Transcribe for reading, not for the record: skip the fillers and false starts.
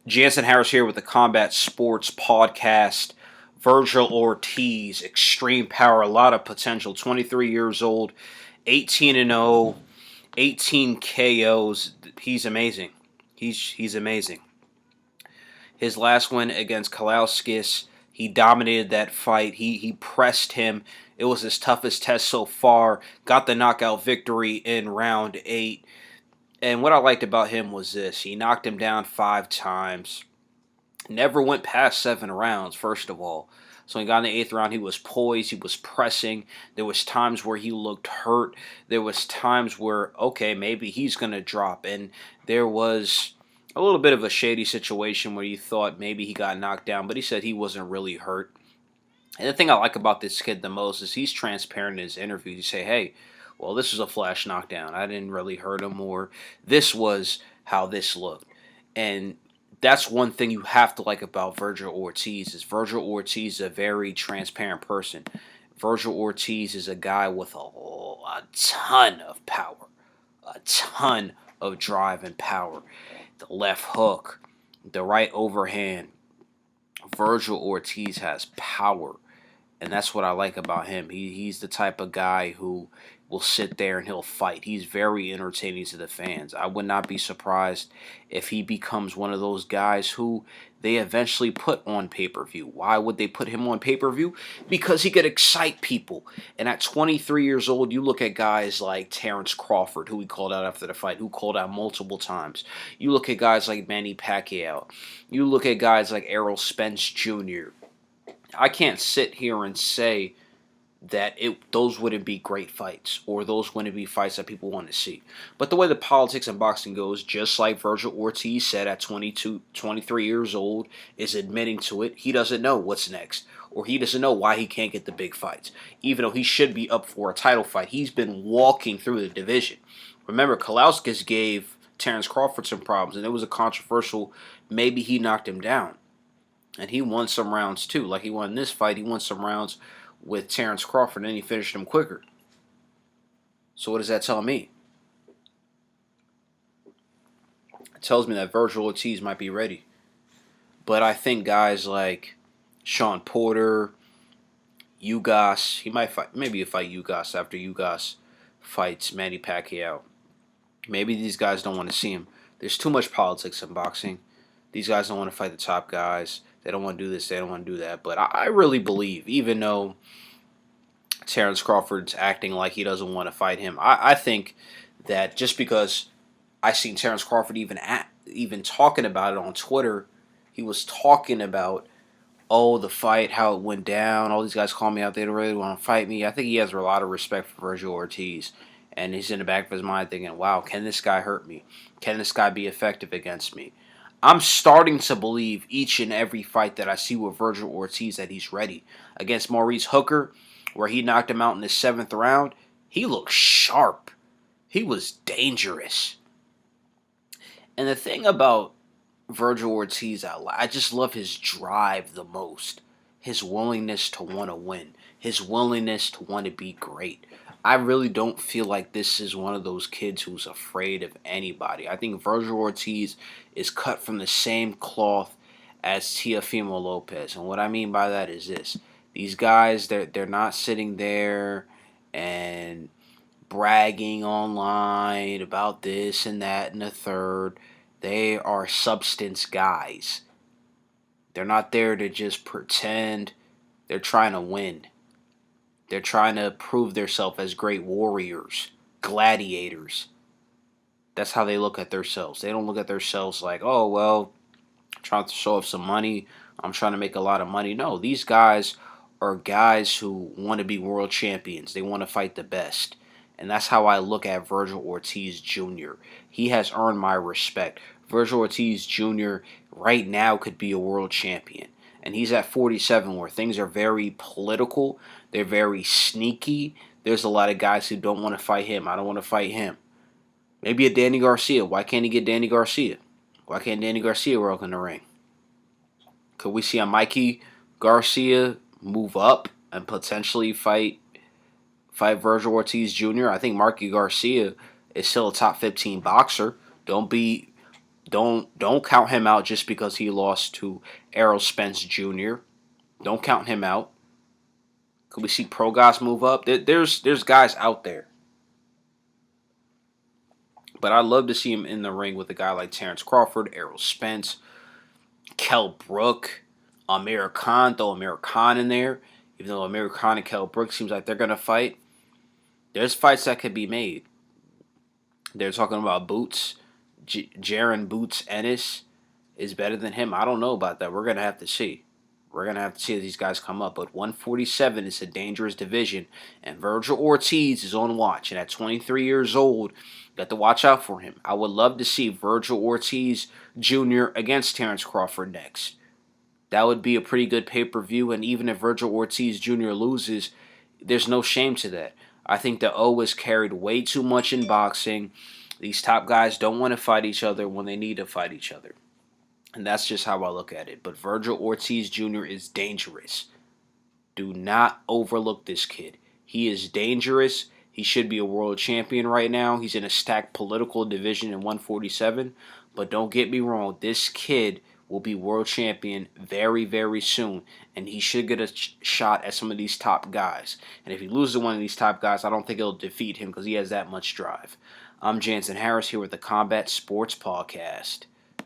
Jansen Harris here with the Combat Sports Podcast. Vergil Ortiz, extreme power, a lot of potential. 23 years old, 18 and 0, 18 KOs. He's amazing. He's amazing. His last win against Kalauskis, he dominated that fight. He pressed him. It was his toughest test so far. Got the knockout victory in round 8. And what I liked about him was this: he knocked him down 5 times. Never went past 7 rounds, first of all. So when he got in the 8th round, he was poised, he was pressing. There was times where he looked hurt. There was times where, okay, maybe he's going to drop. And there was a little bit of a shady situation where you thought maybe he got knocked down, but he said he wasn't really hurt. And the thing I like about this kid the most is he's transparent in his interviews. He say, hey, well, this was a flash knockdown. I didn't really hurt him, or this was how this looked. And that's one thing you have to like about Vergil Ortiz is Vergil Ortiz is a very transparent person. Vergil Ortiz is a guy with a ton of power, a ton of drive and power. The left hook, the right overhand. Vergil Ortiz has power, and that's what I like about him. He's the type of guy who will sit there and he'll fight. He's very entertaining to the fans. I would not be surprised if he becomes one of those guys who they eventually put on pay-per-view. Why would they put him on pay-per-view? Because he could excite people. And at 23 years old, you look at guys like Terrence Crawford, who he called out after the fight, who called out multiple times. You look at guys like Manny Pacquiao. You look at guys like Errol Spence Jr. I can't sit here and say that those wouldn't be great fights or those wouldn't be fights that people want to see. But the way the politics in boxing goes, just like Vergil Ortiz said at 22, 23 years old, is admitting to it, he doesn't know what's next. Or he doesn't know why he can't get the big fights. Even though he should be up for a title fight. He's been walking through the division. Remember, Kalauskis gave Terrence Crawford some problems, and it was a controversial, maybe he knocked him down. And he won some rounds too. Like he won this fight, he won some rounds with Terrence Crawford, and then he finished him quicker. So what does that tell me? It tells me that Vergil Ortiz might be ready. But I think guys like Sean Porter, Ugas, he might fight, maybe he'll fight Ugas after Ugas fights Manny Pacquiao. Maybe these guys don't want to see him. There's too much politics in boxing. These guys don't want to fight the top guys. They don't want to do this. They don't want to do that. But I really believe, even though Terrence Crawford's acting like he doesn't want to fight him, I think that just because I seen Terrence Crawford even talking about it on Twitter, he was talking about, oh, the fight, how it went down. All these guys call me out. They don't really want to fight me. I think he has a lot of respect for Vergil Ortiz. And he's in the back of his mind thinking, wow, can this guy hurt me? Can this guy be effective against me? I'm starting to believe each and every fight that I see with Vergil Ortiz that he's ready. Against Maurice Hooker, where he knocked him out in the 7th round, he looked sharp. He was dangerous. And the thing about Vergil Ortiz, I just love his drive the most. His willingness to want to win. His willingness to want to be great. I really don't feel like this is one of those kids who's afraid of anybody. I think Vergil Ortiz is cut from the same cloth as Teofimo Lopez. And what I mean by that is this. These guys, they're not sitting there and bragging online about this and that and the third. They are substance guys. They're not there to just pretend. They're trying to win. They're trying to prove themselves as great warriors, gladiators. That's how they look at themselves. They don't look at themselves like, oh, well, I'm trying to show off some money. I'm trying to make a lot of money. No, these guys are guys who want to be world champions. They want to fight the best. And that's how I look at Vergil Ortiz Jr. He has earned my respect. Vergil Ortiz Jr. right now could be a world champion. And he's at 47 where things are very political. They're very sneaky. There's a lot of guys who don't want to fight him. I don't want to fight him. Maybe a Danny Garcia. Why can't he get Danny Garcia? Why can't Danny Garcia walk in the ring? Could we see a Mikey Garcia move up and potentially fight Vergil Ortiz Jr.? I think Mikey Garcia is still a top 15 boxer. Don't be Don't count him out just because he lost to Errol Spence Jr. Don't count him out. Could we see pro guys move up? There's guys out there. But I'd love to see him in the ring with a guy like Terrence Crawford, Errol Spence, Kell Brook, Amir Khan. Throw Amir Khan in there. Even though Amir Khan and Kell Brook seems like they're going to fight. There's fights that could be made. They're talking about Boots. Jaron Boots Ennis is better than him. I don't know about that. We're going to have to see. We're going to have to see if these guys come up. But 147 is a dangerous division. And Vergil Ortiz is on watch. And at 23 years old, you got to watch out for him. I would love to see Vergil Ortiz Jr. against Terrence Crawford next. That would be a pretty good pay-per-view. And even if Vergil Ortiz Jr. loses, there's no shame to that. I think the O is carried way too much in boxing. These top guys don't want to fight each other when they need to fight each other. And that's just how I look at it. But Vergil Ortiz Jr. is dangerous. Do not overlook this kid. He is dangerous. He should be a world champion right now. He's in a stacked political division in 147. But don't get me wrong. This kid will be world champion very, very soon. And he should get a shot at some of these top guys. And if he loses to one of these top guys, I don't think it'll defeat him because he has that much drive. I'm Jansen Harris here with the Combat Sports Podcast.